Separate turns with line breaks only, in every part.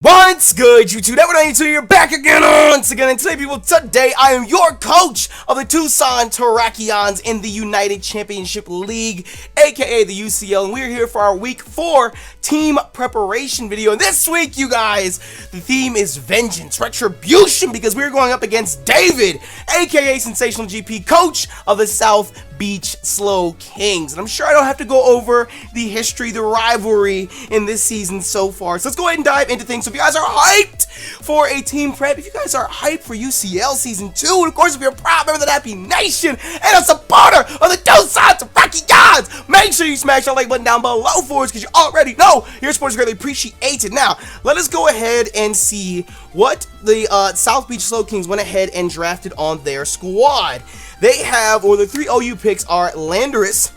What's good, YouTube? You're back again once again, and today I am your coach of the Tucson Terrakions in the United Championship League, aka the UCL, and we're here for our Week 4 team preparation video. And this week, you guys, the theme is Vengeance, Retribution, because we're going up against David, aka Sensational GP, coach of the South Beach Slowkings. And I'm sure I don't have to go over the history, the rivalry in this season so far. So let's go ahead and dive into things. So if you guys are hyped for a team prep, if you guys are hyped for UCL Season 2, and of course if you're a proud member of the Happy Nation and a supporter of the Tucson Terrakions, make sure you smash that like button down below for us because you already know your support is greatly appreciated. Now, let us go ahead and see what the South Beach Slowkings went ahead and drafted on their squad. They have, or the three OU picks are Thundurus,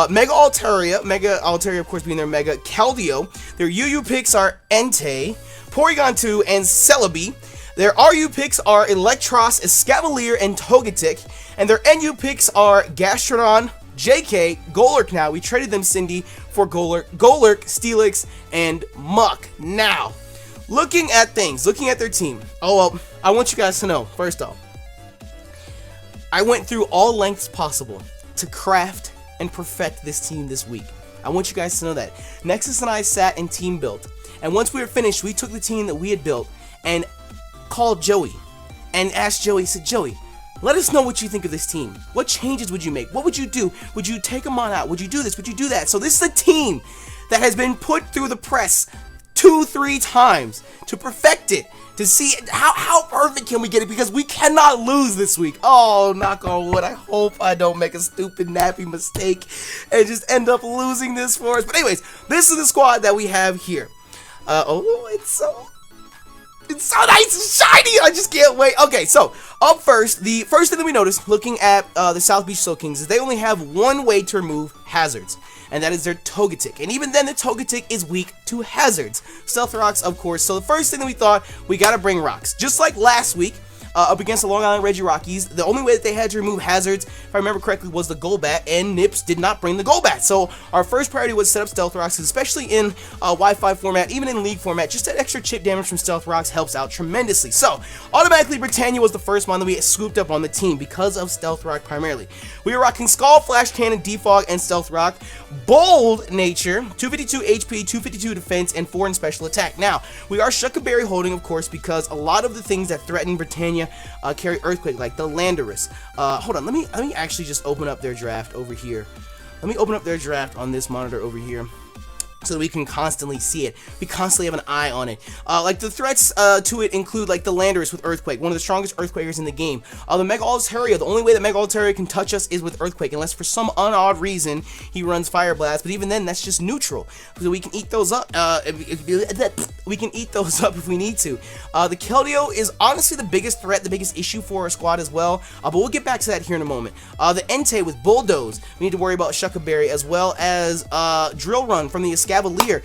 Mega Altaria of course being their Mega, Keldeo. Their UU picks are Entei, Porygon 2, and Celebi. Their RU picks are Electros, Escavalier, and Togetic. And their NU picks are Gastrodon, JK, Golurk. Now, we traded them, Cindy, for Golurk, Steelix, and Muck. Now, looking at things, looking at their team. Oh, well, I want you guys to know, first off, I went through all lengths possible to craft and perfect this team this week. I want you guys to know that. Nexus and I sat and team built. And once we were finished, we took the team that we had built and called Joey and asked Joey, said, Joey, let us know what you think of this team. What changes would you make? What would you do? Would you take them on out? Would you do this? Would you do that? So this is a team that has been put through the press 2-3 times to perfect it, to see how perfect can we get it, because we cannot lose this week. Oh, knock on wood. I hope I don't make a stupid nappy mistake and just end up losing this for us. But anyways, this is the squad that we have here. Oh, it's so nice and shiny. I just can't wait. Okay, so up first, the first thing that we noticed looking at the South Beach Slowkings is they only have one way to remove hazards, and that is their Togetic. And even then, the Togetic is weak to hazards. Stealth Rocks, of course. So the first thing that we thought, we gotta bring rocks. Just like last week, up against the Long Island Regirockies, the only way that they had to remove hazards, if I remember correctly, was the Golbat, and Nips did not bring the Golbat. So our first priority was to set up Stealth Rocks, especially in Wi-Fi format, even in League format. Just that extra chip damage from Stealth Rocks helps out tremendously. So automatically, Britannia was the first one that we scooped up on the team because of Stealth Rock primarily. We were rocking Scald, Flash Cannon, Defog, and Stealth Rock. Bold nature, 252 HP, 252 defense, and 4 in special attack. Now, we are Shuckaberry holding, of course, because a lot of the things that threaten Britannia carry Earthquake, like the Thundurus. Hold on, let me actually just open up their draft over here. Let me open up their draft on this monitor over here, so that we can constantly see it. We constantly have an eye on it. Like the threats to it include like the Thundurus with Earthquake, one of the strongest Earthquakers in the game. The Mega Altaria, the only way that Mega Altaria can touch us is with Earthquake, unless for some odd reason he runs Fire Blast. But even then, that's just neutral, so we can eat those up. We can eat those up if we need to. The Keldeo is honestly the biggest threat, the biggest issue for our squad as well. But we'll get back to that here in a moment. The Entei with Bulldoze, we need to worry about Shuckaberry, as well as Drill Run from the Escavalier,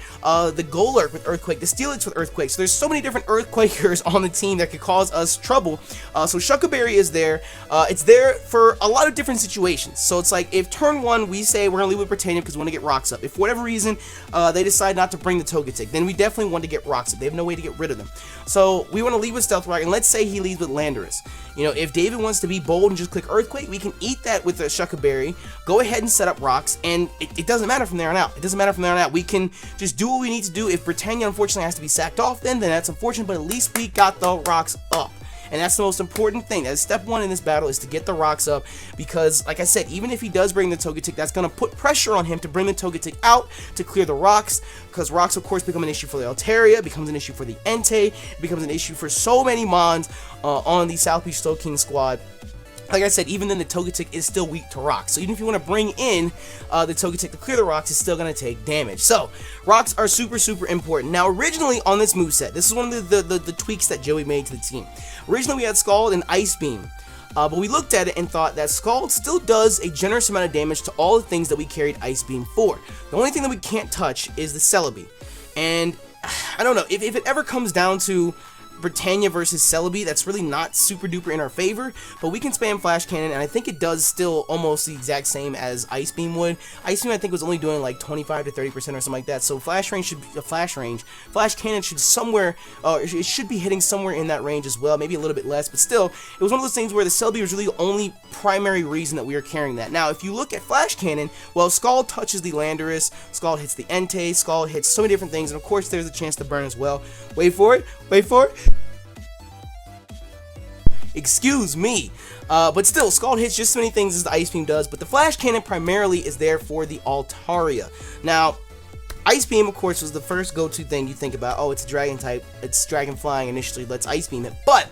the Golurk with Earthquake, the Steelix with Earthquake. So there's so many different Earthquakers on the team that could cause us trouble. So Shuckaberry is there. It's there for a lot of different situations. So it's like if turn 1 we say we're gonna leave with Britannia because we want to get rocks up. If for whatever reason they decide not to bring the Togetic, then we definitely want to get rocks up. They have no way to get rid of them. So we want to leave with Stealth Rock, and let's say he leaves with Thundurus. You know, if David wants to be bold and just click Earthquake, we can eat that with the Shuckaberry, go ahead and set up rocks, and it doesn't matter from there on out. It doesn't matter from there on out. We can just do what we need to do. If Britannia unfortunately has to be sacked off, then that's unfortunate, but at least we got the rocks up. And that's the most important thing. That's step 1 in this battle, is to get the rocks up, because like I said, even if he does bring the Togetic, that's going to put pressure on him to bring the Togetic out to clear the rocks, because rocks of course become an issue for the Altaria, becomes an issue for the Entei, becomes an issue for so many Mons on the South Beach Slowking squad. Like I said, even then the Togetic is still weak to rocks. So even if you want to bring in the Togetic to clear the rocks, it's still going to take damage. So rocks are super important. Now originally on this moveset, this is one of the tweaks that Joey made to the team. Originally we had Scald and Ice Beam. But we looked at it and thought that Scald still does a generous amount of damage to all the things that we carried Ice Beam for. The only thing that we can't touch is the Celebi. And I don't know, if it ever comes down to Britannia versus Celebi, that's really not super duper in our favor, but we can spam Flash Cannon, and I think it does still almost the exact same as Ice Beam would. Ice Beam I think was only doing like 25 to 30% or something like that, so Flash Cannon should somewhere, it should be hitting somewhere in that range as well, maybe a little bit less, but still, it was one of those things where the Celebi was really the only primary reason that we are carrying that. Now, if you look at Flash Cannon, well, Scald touches the Landorus, Scald hits the Entei, Scald hits so many different things, and of course there's a chance to burn as well. Wait for it, wait for it. Excuse me. But still, Scald hits just as many things as the Ice Beam does, but the Flash Cannon primarily is there for the Altaria. Now, Ice Beam, of course, was the first go-to thing you think about. Oh, it's a Dragon type, it's Dragon Flying initially, let's Ice Beam it. But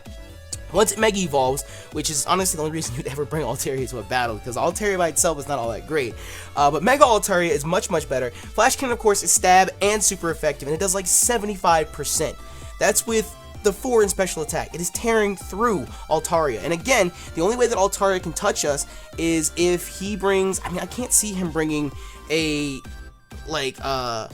once it Mega Evolves, which is honestly the only reason you'd ever bring Altaria to a battle, because Altaria by itself is not all that great. But Mega Altaria is much, much better. Flash Cannon, of course, is stab and super effective, and it does like 75%. That's with the 4 in special attack. It is tearing through Altaria. And again, the only way that Altaria can touch us is if he brings, I mean, I can't see him bringing a, like, a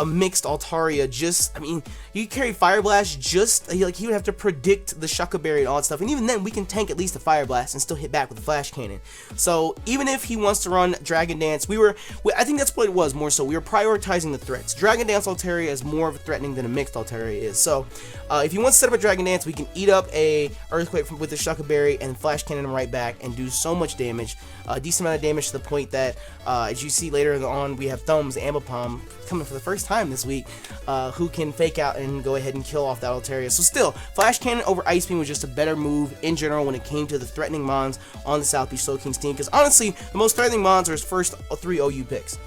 mixed Altaria. Just, I mean, you carry Fire Blast, just like he would have to predict the Shuca Berry and all that stuff, and even then we can tank at least a Fire Blast and still hit back with the Flash Cannon. So even if he wants to run Dragon Dance, I think that's what it was more so. We were prioritizing the threats. Dragon Dance Altaria is more of a threatening than a mixed Altaria is. So if he wants to set up a Dragon Dance, we can eat up a Earthquake with the Shuca Berry and Flash Cannon him right back and do so much damage, a decent amount of damage to the point that as you see later on, we have Thumbs, Ambipom coming for the first time this week, who can fake out and go ahead and kill off that Altaria. So still, Flash Cannon over Ice Beam was just a better move in general when it came to the threatening mons on the South Beach Slowkings team, because honestly, the most threatening mons are his first 3 OU picks.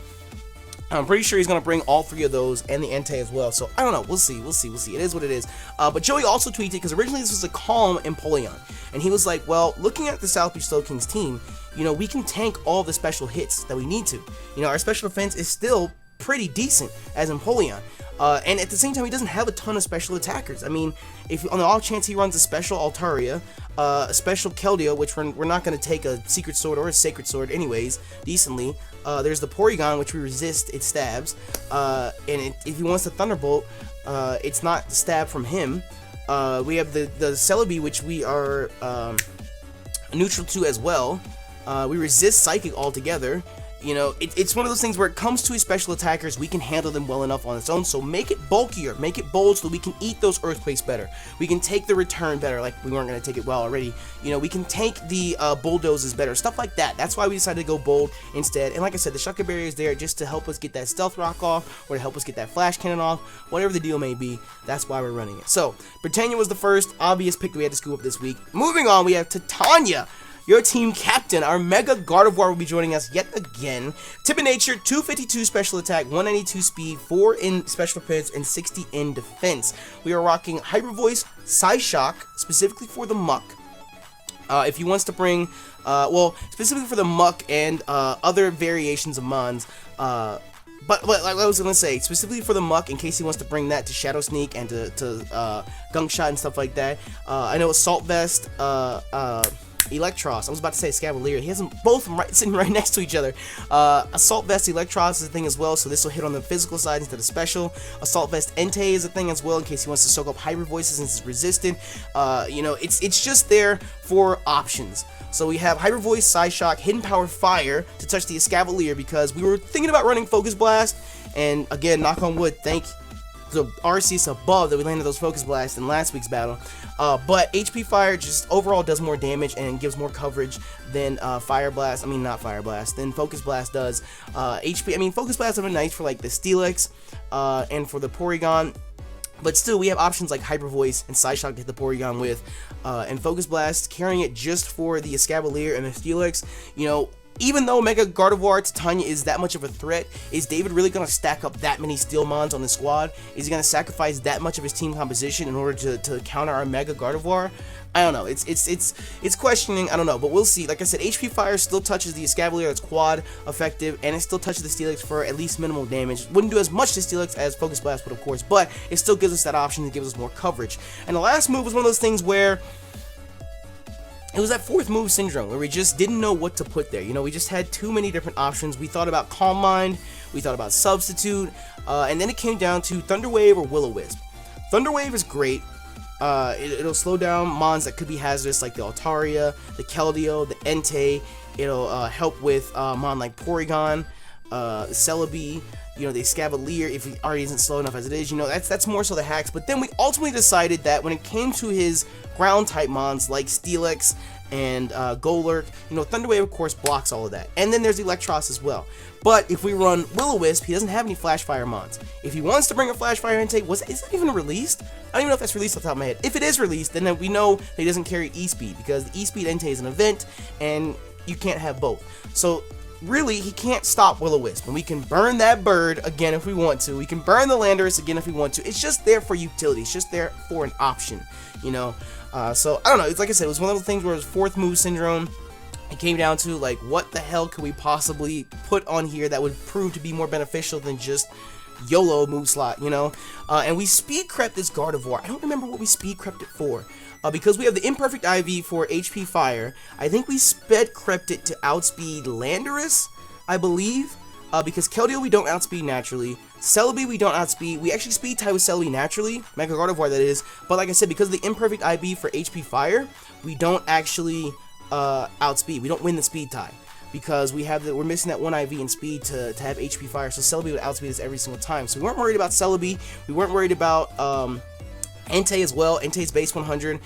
I'm pretty sure he's going to bring all 3 of those and the Entei as well. So, I don't know. We'll see. It is what it is. But Joey also tweeted, because originally this was a calm Empoleon. And he was like, well, looking at the South Beach Slowkings team, you know, we can tank all the special hits that we need to. You know, our special defense is still pretty decent as Empoleon. And at the same time, he doesn't have a ton of special attackers. I mean, if on the off chance he runs a special Altaria, a special Keldeo, which we're not going to take a Secret Sword or a Sacred Sword anyways, decently. There's the Porygon, which we resist its stabs. And if he wants to Thunderbolt, it's not stab from him. We have the Celebi, which we are neutral to as well. We resist Psychic altogether. You know, it's one of those things where it comes to his special attackers, we can handle them well enough on its own, so make it bulkier, make it bold so that we can eat those Earthquakes better. We can take the return better, like we weren't going to take it well already. You know, we can take the Bulldozes better, stuff like that. That's why we decided to go bold instead. And like I said, the Shuca Berry is there just to help us get that Stealth Rock off, or to help us get that Flash Cannon off, whatever the deal may be, that's why we're running it. So, Britannia was the first obvious pick that we had to scoop up this week. Moving on, we have Titania. Your team captain, our Mega Gardevoir, will be joining us yet again. Tip in nature, 252 special attack, 192 speed, 4 in special defense, and 60 in defense. We are rocking Hyper Voice, Psyshock, specifically for the Muck. If he wants to bring, well, specifically for the Muck and other variations of Mons, but like I was going to say, specifically for the Muck, in case he wants to bring that to Shadow Sneak and to Gunk Shot and stuff like that. I know Assault Vest, Electros. I was about to say Scavalier. He has them both sitting right next to each other. Assault Vest Electros is a thing as well, so this will hit on the physical side instead of special. Assault Vest Entei is a thing as well, in case he wants to soak up Hyper Voices since it's resistant. You know, it's just there for options. So we have Hyper Voice, Psyshock, Hidden Power Fire to touch the Escavalier, because we were thinking about running Focus Blast, and again, knock on wood, thank the RCS above that we landed those Focus Blasts in last week's battle. But HP Fire just overall does more damage and gives more coverage than Fire Blast. I mean, not Fire Blast, than Focus Blast does. HP, I mean, Focus Blast have been nice for like the Steelix and for the Porygon. But still, we have options like Hyper Voice and Psyshock to hit the Porygon with, and Focus Blast, carrying it just for the Escavalier and the Steelix. You know, even though Mega Gardevoir Titania is that much of a threat, is David really going to stack up that many Steel Mons on the squad? Is he going to sacrifice that much of his team composition in order to counter our Mega Gardevoir? I don't know. It's questioning. I don't know, but we'll see. Like I said, HP Fire still touches the Escavalier, that's quad effective, and it still touches the Steelix for at least minimal damage. Wouldn't do as much to Steelix as Focus Blast would, of course, but it still gives us that option to give us more coverage. And the last move was one of those things where it was that fourth move syndrome, where we just didn't know what to put there. You know, we just had too many different options. We thought about Calm Mind, we thought about Substitute, and then it came down to Thunder Wave or Will-O-Wisp. Thunder Wave is great, It'll slow down mons that could be hazardous, like the Altaria, the Keldeo, the Entei. It'll help with mon like Porygon, Celebi, you know, the Escavalier, if he already isn't slow enough as it is. You know, that's more so the hacks. But then we ultimately decided that when it came to his ground type mons like Steelix and Golurk, you know, Thunder Wave of course blocks all of that. And then there's Electros as well. But if we run Will-O-Wisp, he doesn't have any Flash Fire mons. If he wants to bring a Flash Fire Entei, is that even released? I don't even know if that's released off the top of my head. If it is released, then we know that he doesn't carry E-Speed, because the E-Speed Entei is an event and you can't have both. So really, he can't stop Will-O-Wisp, and we can burn that bird again if we want to. We can burn the Landorus again if we want to. It's just there for utility. It's just there for an option, you know. So I don't know. It's like I said, it was one of those things where it was fourth move syndrome. It came down to like, what the hell could we possibly put on here that would prove to be more beneficial than just YOLO move slot, you know? And we speed crept this Gardevoir. I don't remember what we speed crept it for. Because we have the imperfect IV for HP Fire, I think we sped crept it to outspeed Landorus, I believe. Because Keldeo we don't outspeed naturally. Celebi we don't outspeed. We actually speed tie with Celebi naturally. Mega Gardevoir that is. But like I said, because of the imperfect IV for HP Fire, we don't actually outspeed. We don't win the speed tie. Because we're missing that one IV in speed to have HP Fire. So Celebi would outspeed us every single time. So we weren't worried about Celebi. We weren't worried about Entei as well, Entei's base 100,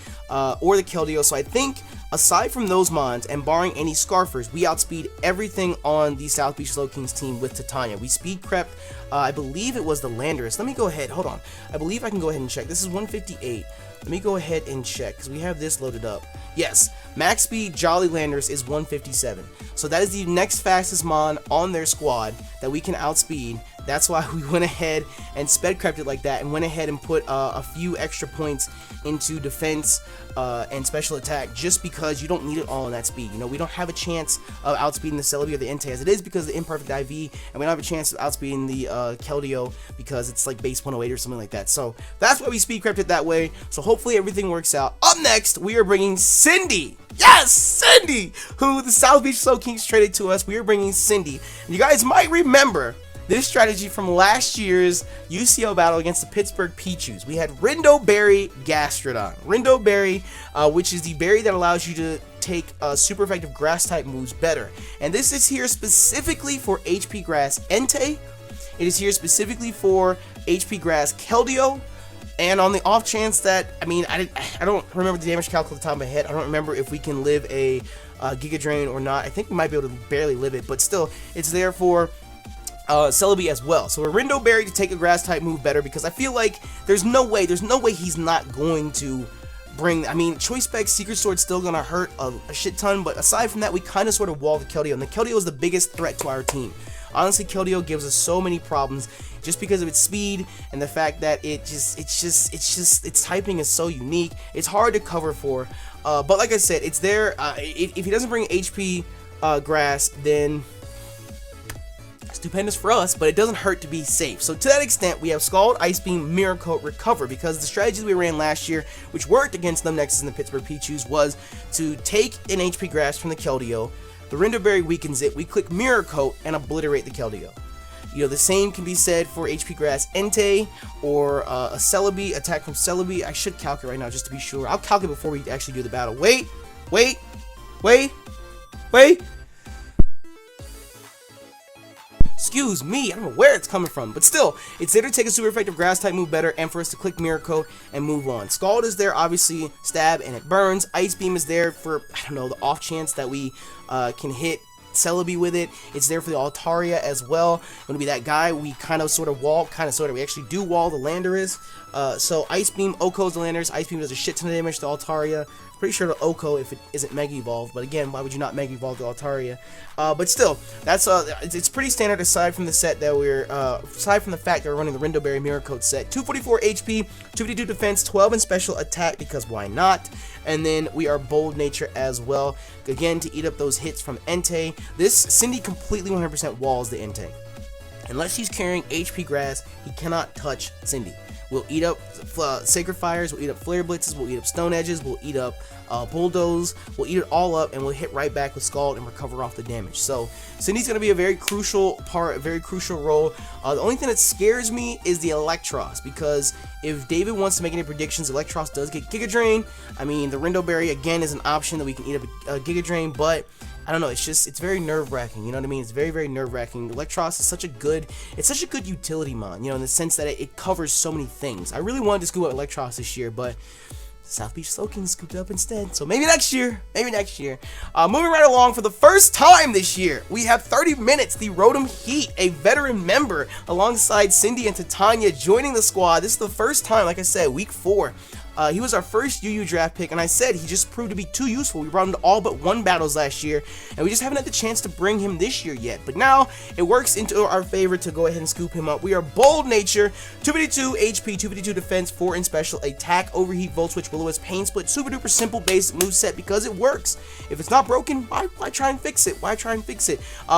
or the Keldeo. So I think, aside from those mons, and barring any Scarfers, we outspeed everything on the South Beach Slowkings team with Titania. We speed crept, I believe it was the Landorus. Let me go ahead, hold on. I believe I can go ahead and check. This is 158. Let me go ahead and check, because we have this loaded up. Yes, max speed Jolly Landorus is 157. So that is the next fastest mon on their squad that we can outspeed. That's why we went ahead and sped crept it like that, and went ahead and put a few extra points into defense and special attack, just because you don't need it all in that speed. You know, we don't have a chance of outspeeding the Celebi or the Entei as it is because of the imperfect IV, and we don't have a chance of outspeeding the Keldeo because it's like base 108 or something like that. So that's why we speed crept it that way. So hopefully everything works out. Up next, we are bringing Cindy. Yes, Cindy, who the South Beach Slowkings traded to us. We are bringing Cindy. And you guys might remember this strategy from last year's UCL battle against the Pittsburgh Pichus. We had Rindo Berry Gastrodon. Rindo Berry, which is the berry that allows you to take super effective grass type moves better. And this is here specifically for HP Grass Entei. It is here specifically for HP Grass Keldeo. And on the off chance that, I mean, I don't remember the damage calc off the top of my head. I don't remember if we can live a Giga Drain or not. I think we might be able to barely live it, but still, it's there for Celebi as well. So a Rindo Berry to take a grass type move better, because I feel like there's no way he's not going to bring, I mean, Choice Spec Secret Sword's still gonna hurt a shit ton, but aside from that, we kind of sort of wall the Keldeo, and the Keldeo is the biggest threat to our team. Honestly, Keldeo gives us so many problems just because of its speed and the fact that its typing is so unique. It's hard to cover for, but like I said, it's there. If he doesn't bring HP grass, then stupendous for us, but it doesn't hurt to be safe. So to that extent, we have Scald, Ice Beam, Mirror Coat, Recover, because the strategies we ran last year, which worked against them Nexus and the Pittsburgh Pichus, was to take an HP Grass from the Keldeo. The Rindo Berry weakens it. We click Mirror Coat and obliterate the Keldeo. You know, the same can be said for HP Grass Entei or a Celebi, attack from Celebi. I should calculate right now just to be sure. I'll calculate before we actually do the battle. Wait. Excuse me, I don't know where it's coming from, but still, it's there to take a super effective grass type move better and for us to click Mirror Coat and move on. Scald is there, obviously, stab and it burns. Ice Beam is there for, I don't know, the off chance that we can hit Celebi with it. It's there for the Altaria as well. Gonna be that guy we kind of sort of wall, we actually do wall the Landorus. So Ice Beam Oko's the Landorus. Ice Beam does a shit ton of damage to Altaria. Pretty sure to Oko if it isn't Mega Evolved, but again, why would you not Mega Evolve the Altaria? But still, that's it's pretty standard aside from the set that aside from the fact that we're running the Rindo Berry Mirror Coat set. 244 HP, 252 defense, 12 in special attack, because why not? And then we are Bold Nature as well, again to eat up those hits from Entei. This Cindy completely 100% walls the Entei. Unless he's carrying HP Grass, he cannot touch Cindy. We'll eat up Sacred Fires, we'll eat up Flare Blitzes, we'll eat up Stone Edges, we'll eat up Bulldoze, we'll eat it all up, and we'll hit right back with Scald and recover off the damage. So Cindy's going to be a very crucial part, a very crucial role. The only thing that scares me is the Electros, because if David wants to make any predictions, Electros does get Giga Drain. I mean, the Rindo Berry again is an option that we can eat up a Giga Drain, but I don't know, it's very nerve-wracking, you know what I mean? It's very, very nerve-wracking. Electros is such a good utility mon, you know, in the sense that it covers so many things. I really wanted to scoop up Electros this year, but South Beach Slowkings scooped up instead, so maybe next year, moving right along, for the first time this year, we have 30 Minutes, the Rotom-Heat, a veteran member, alongside Cindy and Titania, joining the squad. This is the first time, like I said, week 4. He was our first UU draft pick, and I said he just proved to be too useful. We brought him to all but 1 battles last year, and we just haven't had the chance to bring him this year yet. But now, it works into our favor to go ahead and scoop him up. We are Bold Nature, 252 HP, 252 Defense, 4 in Special, Attack, Overheat, Volt Switch, Will-O-Wisp, Pain Split, super duper simple basic moveset because it works. If it's not broken, why try and fix it?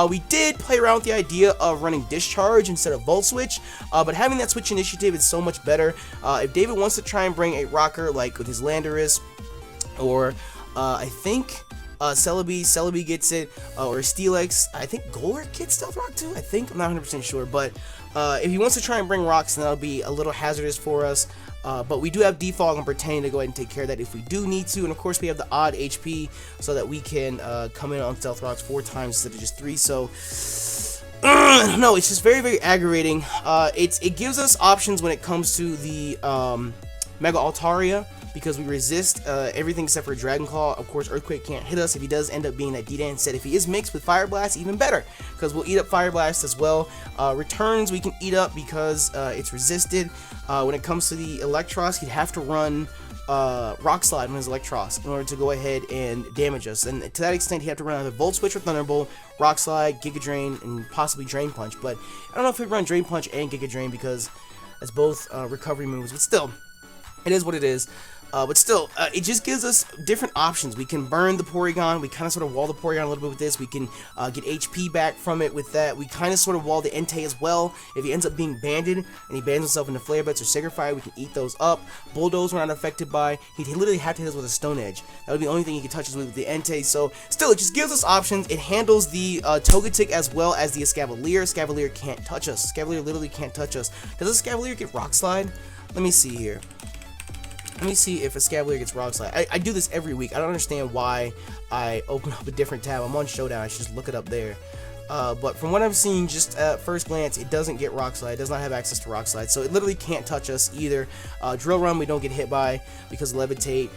We did play around with the idea of running Discharge instead of Volt Switch, but having that switch initiative is so much better. If David wants to try and bring a rocker like with his Landorus, or I think Celebi gets it, or Steelix. I think Golurk gets Stealth Rock too. I'm not 100% sure, but if he wants to try and bring rocks, then that'll be a little hazardous for us. But we do have Defog and Pretend to go ahead and take care of that if we do need to, and of course we have the odd HP so that we can come in on Stealth Rocks 4 times instead of just 3. So no, it's just very, very aggravating. It gives us options when it comes to the Mega Altaria, because we resist everything except for Dragon Claw. Of course, Earthquake can't hit us if he does end up being that D-Dan set. If he is mixed with Fire Blast, even better, because we'll eat up Fire Blast as well. Returns we can eat up because it's resisted. When it comes to the Electros, he'd have to run Rock Slide on his Electros in order to go ahead and damage us, and to that extent he'd have to run either Volt Switch or Thunderbolt, Rock Slide, Giga Drain, and possibly Drain Punch. But I don't know if he'd run Drain Punch and Giga Drain, because that's both recovery moves, but still, it is what it is. But still, it just gives us different options. We can burn the Porygon. We kind of sort of wall the Porygon a little bit with this. We can get HP back from it with that. We kind of sort of wall the Entei as well. If he ends up being banded and he bans himself into Flare Blitz or Sacred Fire, we can eat those up. Bulldoze we're not affected by. He'd literally have to hit us with a Stone Edge. That would be the only thing he could touch us with the Entei. So still, it just gives us options. It handles the Togetic as well as the Escavalier. Escavalier can't touch us. Escavalier literally can't touch us. Does Escavalier get Rock Slide? Let me see here. Let me see if a Escavalier gets Rock Slide. I do this every week. I don't understand why I open up a different tab. I'm on Showdown. I should just look it up there. But from what I've seen, just at first glance, it doesn't get Rock Slide. It does not have access to Rock Slide. So it literally can't touch us either. Drill Run we don't get hit by because of Levitate.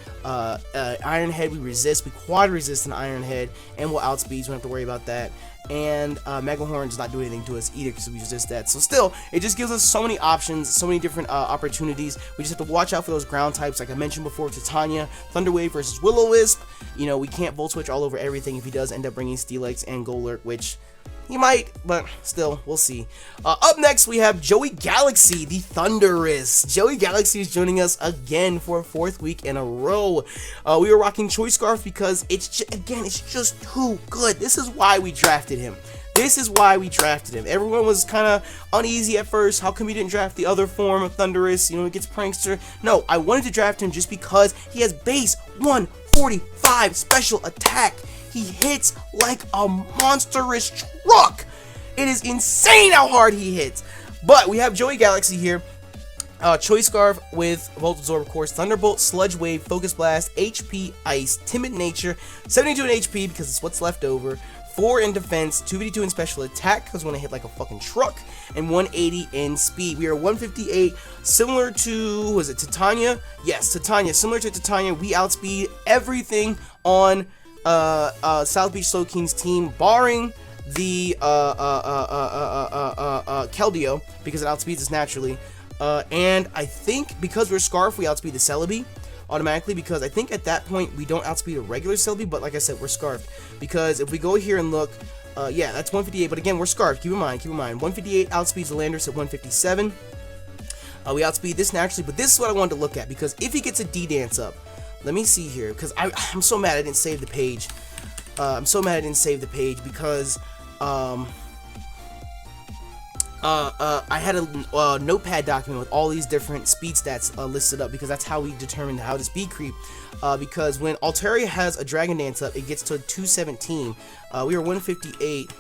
Iron Head we resist. We quad resist an Iron Head. And we'll outspeed, so we don't have to worry about that. And Mega Horn does not do anything to us either because we resist that. So still, it just gives us so many options, so many different opportunities. We just have to watch out for those ground types, like I mentioned before, Titania, Thunder Wave versus Will-O-Wisp. You know, we can't Volt Switch all over everything if he does end up bringing Steelix and Golurk, which he might, but still, we'll see. Up next, we have Joey Galaxy, the Thundurus. Joey Galaxy is joining us again for a 4th week in a row. We are rocking Choice Scarf because it's just too good. This is why we drafted him. Everyone was kind of uneasy at first. How come you didn't draft the other form of Thundurus? You know, it gets Prankster. No, I wanted to draft him just because he has base 145 special attack. He hits like a monstrous truck. It is insane how hard he hits. But we have Joey Galaxy here. Choice Scarf with Volt Absorb, of course, Thunderbolt, Sludge Wave, Focus Blast, HP, Ice, Timid Nature, 72 in HP because it's what's left over, 4 in Defense, 252 in Special Attack because we're going to hit like a fucking truck, and 180 in Speed. We are 158, similar to, was it Titania? Yes, Titania. Similar to Titania, we outspeed everything on South Beach Slowkings team, barring the Keldeo, because it outspeeds us naturally. And I think because we're Scarf, we outspeed the Celebi automatically, because I think at that point we don't outspeed a regular Celebi, but like I said, we're Scarfed. Because if we go here and look, yeah, that's 158, but again, we're Scarfed. Keep in mind, 158 outspeeds the Landorus at 157. We outspeed this naturally, but this is what I wanted to look at, because if he gets a D-Dance up, let me see here, because I'm so mad I didn't save the page. Because I had a notepad document with all these different speed stats listed up, because that's how we determined how to speed creep. Because when Altaria has a Dragon Dance up, it gets to 217. We were 158.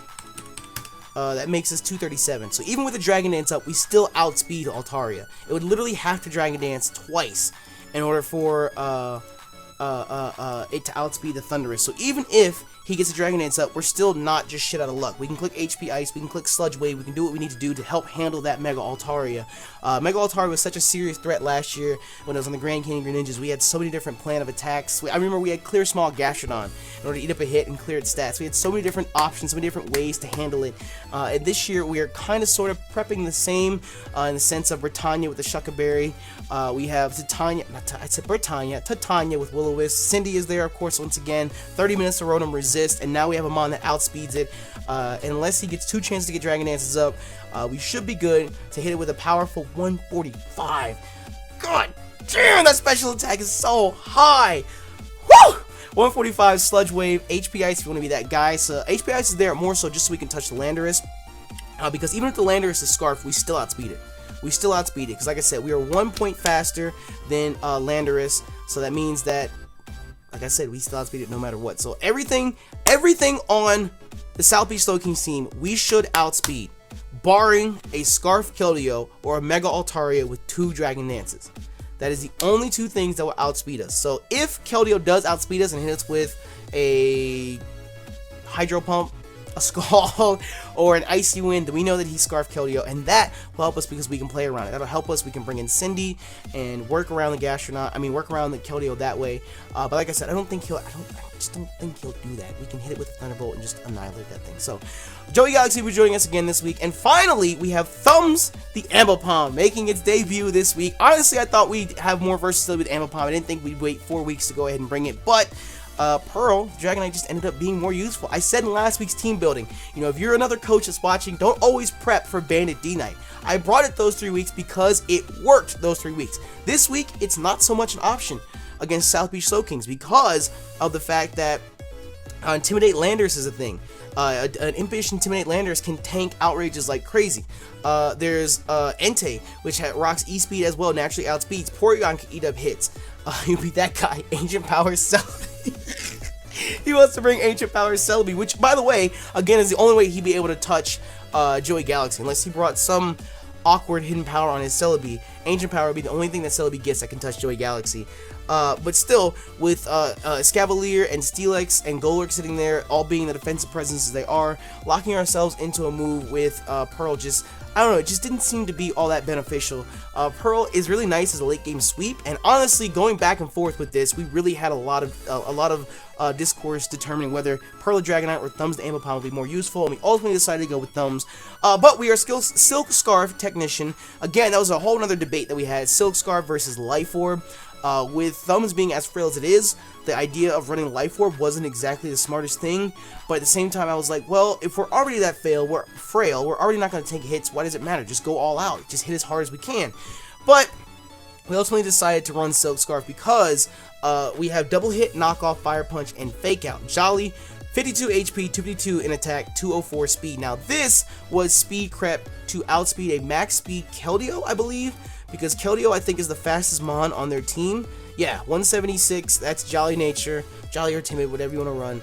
That makes us 237. So even with the Dragon Dance up, we still outspeed Altaria. It would literally have to Dragon Dance twice in order for it to outspeed the Thundurus. So even if he gets a Dragon Dance up, we're still not just shit out of luck. We can click HP Ice, we can click Sludge Wave, we can do what we need to do to help handle that Mega Altaria. Mega Altaria was such a serious threat last year when I was on the Grand Canyon Greninjas. We had so many different plan of attacks. I remember we had Clear Small Gastrodon in order to eat up a hit and clear its stats. We had so many different options, so many different ways to handle it. And this year we are kind of sort of prepping the same in the sense of Britannia with the Shucka Berry. We have Titania with Will-O-Wisp. Cindy is there, of course, once again. 30 minutes to Rotom Resist, and now we have a Mon that outspeeds it. And unless he gets 2 chances to get Dragon Dances up, we should be good to hit it with a powerful 145. God damn, that special attack is so high. Woo! 145 Sludge Wave, HP Ice if you want to be that guy. So HP Ice is there more so just so we can touch the Landorus. Because even if the Landorus is Scarf, we still outspeed it. Because like I said, we are 1 point faster than Landorus. So that means that, like I said, we still outspeed it no matter what. So everything on the South Beach Slowkings team, we should outspeed, barring a Scarf Keldeo or a Mega Altaria with 2 Dragon Dances. That is the only 2 things that will outspeed us. So if Keldeo does outspeed us and hit us with a Hydro Pump, a Scald, or an Icy Wind, then we know that he's Scarf Keldeo, and that will help us because we can play around it. That'll help us. We can bring in Cindy and work around the Gastrodon. Work around the Keldeo that way. But like I said, I just don't think he'll do that. We can hit it with a Thunderbolt and just annihilate that thing. So, Joey Galaxy was joining us again this week, and finally we have Thumbs the Ambipom making its debut this week. Honestly, I thought we'd have more versatility with Ambipom. I didn't think we'd wait 4 weeks to go ahead and bring it, but Pearl, Dragonite, just ended up being more useful. I said in last week's team building, if you're another coach that's watching, don't always prep for Bandit D-Knight. I brought it those 3 weeks because it worked those 3 weeks. This week, it's not so much an option against South Beach Slowkings because of the fact that Intimidate Landers is a thing. An Impish Intimidate Landers can tank outrages like crazy. There's Entei, which rocks E-Speed as well, naturally outspeeds. Porygon can eat up hits. You beat that guy, Ancient Power Celebi. He wants to bring Ancient Power Celebi, which, by the way, again, is the only way he'd be able to touch Joey Galaxy, unless he brought some awkward hidden power on his Celebi. Ancient Power would be the only thing that Celebi gets that can touch Joey Galaxy. But still, with Escavalier and Steelix and Golurk sitting there, all being the defensive presences they are, locking ourselves into a move with Pearl just, I don't know, it just didn't seem to be all that beneficial. Pearl is really nice as a late game sweep, and honestly, going back and forth with this, we really had a lot of discourse determining whether Pearl of Dragonite or Thumbs the Ambipom would be more useful, and we ultimately decided to go with Thumbs. But we are still Silk Scarf Technician. Again, that was a whole other debate that we had, Silk Scarf versus Life Orb. With Thumbs being as frail as it is, the idea of running Life Orb wasn't exactly the smartest thing, but at the same time I was like, well, if we're already that frail, we're already not going to take hits, why does it matter? Just go all out, just hit as hard as we can. But we ultimately decided to run Silk Scarf because we have double hit, knockoff, fire punch, and fake out. Jolly, 52 HP, 252 in attack, 204 speed. Now this was speed crept to outspeed a max speed Keldeo, I believe, because Keldeo, I think, is the fastest Mon on their team. Yeah, 176, that's Jolly Nature, Jolly or Timid, whatever you want to run.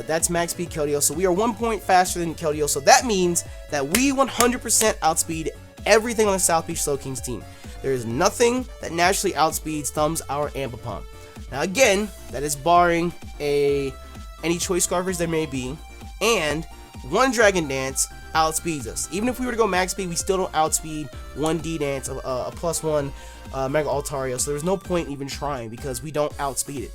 That's max speed Keldeo, so we are 1 point faster than Keldeo, so that means that we 100% outspeed everything on the South Beach Slowkings team. There is nothing that naturally outspeeds Thumbs our Ambipom. Now again, that is barring any choice scarfers there may be, and 1 Dragon Dance outspeeds us. Even if we were to go max speed, we still don't outspeed 1 D-Dance, a +1 Mega Altaria, so there's no point even trying because we don't outspeed it,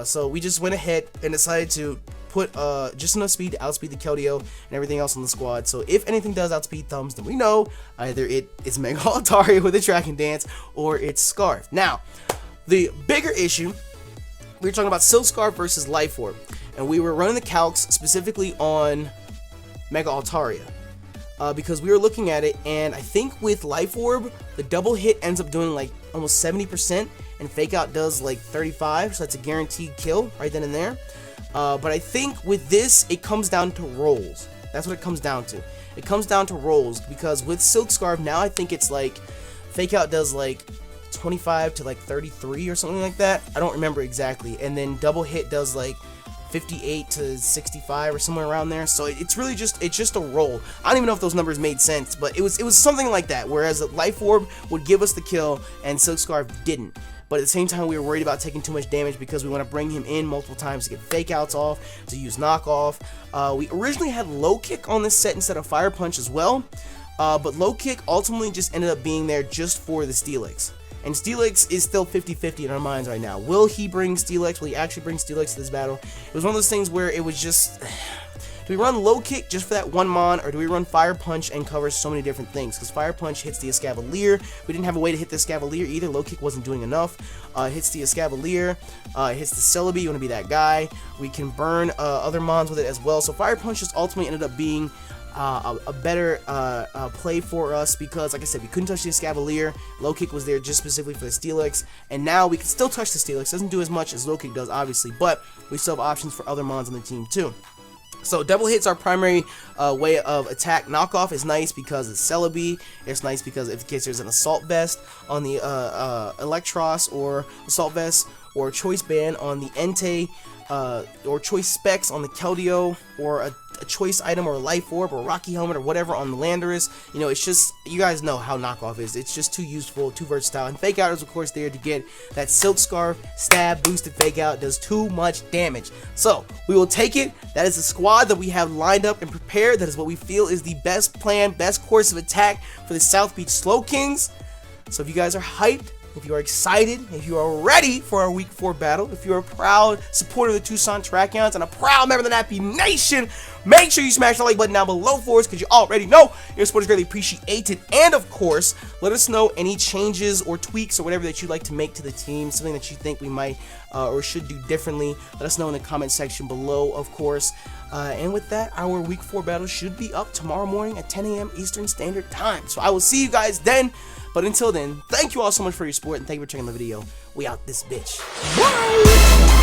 so we just went ahead and decided to put just enough speed to outspeed the Keldeo and everything else on the squad. So if anything does outspeed Thumbs, then we know either it is Mega Altaria with a Dragon Dance or it's Scarf. Now, the bigger issue, we were talking about Silk Scarf versus Life Orb, and we were running the calcs specifically on Mega Altaria, because we were looking at it, and I think with Life Orb, the double hit ends up doing like almost 70%, and Fake Out does like 35, so that's a guaranteed kill right then and there. But I think with this, it comes down to rolls. That's what it comes down to. it comes down to rolls, because with Silk Scarf now I think it's like Fake Out does like 25 to like 33 or something like that. I don't remember exactly. And then Double Hit does like 58 to 65 or somewhere around there. So it's really just a roll. I don't even know if those numbers made sense, but it was something like that. Whereas Life Orb would give us the kill and Silk Scarf didn't. But at the same time, we were worried about taking too much damage because we want to bring him in multiple times to get Fake Outs off, to use Knockoff. We originally had Low Kick on this set instead of Fire Punch as well. But Low Kick ultimately just ended up being there just for the Steelix. And Steelix is still 50-50 in our minds right now. Will he bring Steelix? Will he actually bring Steelix to this battle? It was one of those things where it was just... Do we run Low Kick just for that one mon, or do we run Fire Punch and cover so many different things? Because Fire Punch hits the Escavalier. We didn't have a way to hit the Escavalier either. Low Kick wasn't doing enough. Hits the Escavalier. Hits the Celebi. You want to be that guy. We can burn other mons with it as well. So Fire Punch just ultimately ended up being a better play for us because, like I said, we couldn't touch the Escavalier. Low Kick was there just specifically for the Steelix, and now we can still touch the Steelix. Doesn't do as much as Low Kick does, obviously, but we still have options for other mons on the team too. So Double Hit's our primary way of attack. Knockoff is nice because it's Celebi. It's nice because in case there's an Assault Vest on the Electros, or Assault Vest, or Choice Band on the Entei, or Choice Specs on the Keldeo, or a Choice Item or a Life Orb or Rocky Helmet or whatever on the Landorus. You know, it's just, you guys know how Knockoff is. It's just too useful, too versatile. And Fake Out is, of course, there to get that Silk Scarf, stab, boosted Fake Out. Does too much damage. So, we will take it. That is the squad that we have lined up and prepared. That is what we feel is the best plan, best course of attack for the South Beach Slowkings. So, if you guys are hyped, if you are excited, if you are ready for our Week 4 battle, if you're a proud supporter of the Tucson Terrakions and a proud member of the Nappy Nation, make sure you smash the like button down below for us, because you already know your support is greatly appreciated. And of course, let us know any changes or tweaks or whatever that you'd like to make to the team, something that you think we might or should do differently. Let us know in the comment section below, of course. And with that, our Week 4 battle should be up tomorrow morning at 10 a.m. Eastern Standard Time. So I will see you guys then. But until then, thank you all so much for your support, and thank you for checking the video. We out this bitch. Bye!